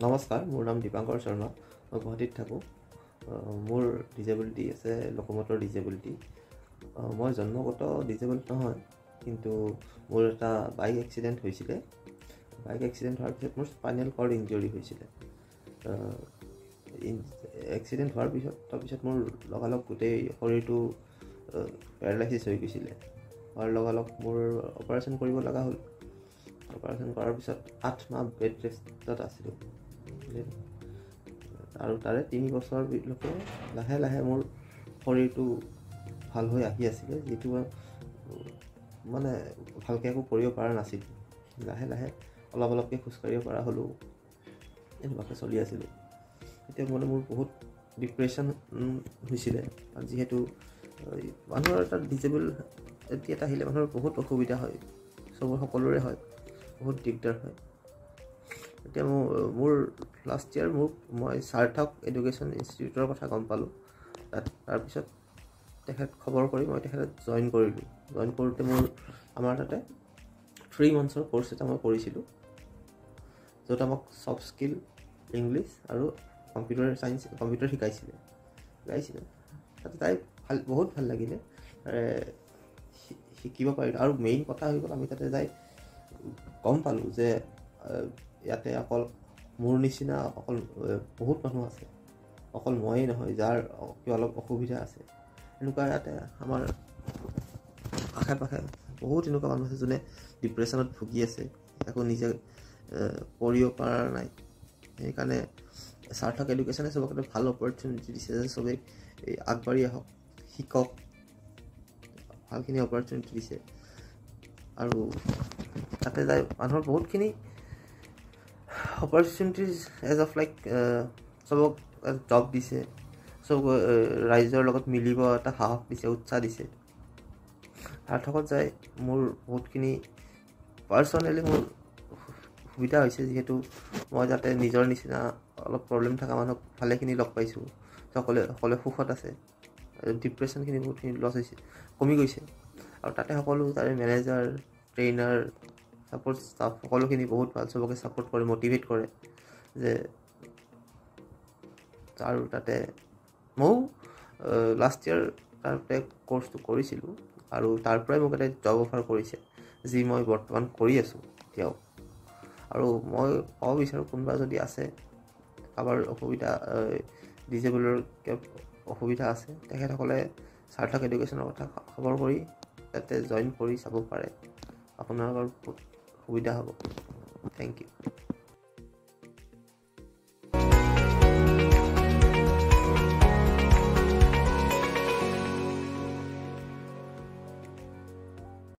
নমস্কাৰ, মোৰ নাম দীপাংকৰ শৰ্মা। মই গুৱাহাটীত থাকোঁ। মোৰ ডিজেবিলিটি আছে, লোকোমটৰ ডিজেবিলিটি। মই জন্মগত ডিজেবল নহয়, কিন্তু মোৰ এটা বাইক এক্সিডেণ্ট হৈছিলে। বাইক এক্সিডেণ্ট হোৱাৰ পিছত মোৰ স্পাইনেল কৰ্ড ইঞ্জৰি হৈছিলে। এক্সিডেণ্ট হোৱাৰ তাৰপিছত মোৰ লগালগ গোটেই শৰীৰটো পেৰালাইচিছ হৈ গৈছিলে। হোৱাৰ লগালগ মোৰ অপাৰেশ্যন কৰিব লগা হ'ল। অপাৰেশ্যন কৰাৰ পিছত 8 মাহ বেড ৰেষ্টত আছিলোঁ। আৰু তাৰে 3 বছৰলৈকে লাহে লাহে মোৰ শৰীৰটো ভাল হৈ আহি আছিলে, যিটো মানে ভালকৈ একো কৰিব পৰা নাছিলোঁ। লাহে লাহে অলপকৈ খোজকাঢ়িব পৰা হ'লোঁ, এনেকুৱাকৈ চলি আছিলোঁ। এতিয়া মানে মোৰ বহুত ডিপ্ৰেশ্যন হৈছিলে। যিহেতু মানুহৰ এটা ডিজেবিলিটি এটা আহিলে মানুহৰ বহুত অসুবিধা হয়, সকলোৰে হয়, বহুত দিগদাৰ হয়। এতিয়া মোৰ লাষ্ট ইয়াৰ মই সাৰ্থক এডুকেশ্যন ইনষ্টিটিউটৰ কথা গম পালোঁ। তাৰপিছত তেখেত খবৰ কৰি মই তেখেতত জইন কৰিলোঁ। জইন কৰোঁতে আমাৰ তাতে 3 মান্থছৰ কোৰ্চ এটা মই কৰিছিলোঁ, য'ত আমাক ছফ্ট স্কিল, ইংলিছ আৰু কম্পিউটাৰ শিকাইছিলে। তাতে বহুত ভাল লাগিলে, শিকিব পাৰিলোঁ। আৰু মেইন কথা হৈ গ'ল, আমি তাতে যাই গম পালোঁ যে ইয়াতে অকল মোৰ নিচিনা বহুত মানুহ আছে, অকল ময়েই নহয় যাৰ অলপ অসুবিধা আছে। এনেকুৱা ইয়াতে আমাৰ আশে পাশে বহুত এনেকুৱা মানুহ আছে যোনে ডিপ্ৰেশ্যনত ভুগি আছে, একো নিজে কৰিব পৰা নাই। সেইকাৰণে সাৰ্থক এডুকেশ্যনে চবকে ভাল অপৰচুনিটি দিছে যে চবেই আগবাঢ়ি আহক, শিকক, ভালখিনি অপৰচুনিটি দিছে। আৰু তাতে যাই মানুহৰ বহুতখিনি অপৰচুনিটিজ এজ অফ লাইক চবক জব দিছে, চব ৰাইজৰ লগত মিলিব এটা সাহস দিছে, উৎসাহ দিছে। সাৰ্থকত যাই মোৰ বহুতখিনি পাৰ্চনেলি মোৰ সুবিধা হৈছে, যিহেতু মই যাতে নিজৰ নিচিনা অলপ প্ৰব্লেম থকা মানুহক ভালেখিনি লগ পাইছোঁ। সকলোৱে সুখত আছে, ডিপ্ৰেশ্যনখিনি বহুতখিনি কমি গৈছে। আৰু তাতে তাৰে মেনেজাৰ, ট্ৰেইনাৰ, ছাপোৰ্ট ষ্টাফ সকলোখিনি বহুত ভাল, চবকে ছাপোৰ্ট কৰে, মটিভেট কৰে যে। আৰু তাতে ময়ো লাষ্ট ইয়াৰ তাতে কোৰ্চটো কৰিছিলোঁ, আৰু তাৰ পৰাই মোক এটা জব অফাৰ কৰিছে, যি মই বৰ্তমান কৰি আছোঁ এতিয়াও। আৰু মই ক'ব বিচাৰোঁ, কোনোবা যদি আছে, কাৰোবাৰ ডিজেবলৰ অসুবিধা আছে, তেখেতসকলে সাৰ্থক এডুকেশ্যনৰ কথা খবৰ কৰি তাতে জইন কৰি চাব পাৰে। আপোনালোকৰ বহুত সুবিধা হ'ব। Thank U.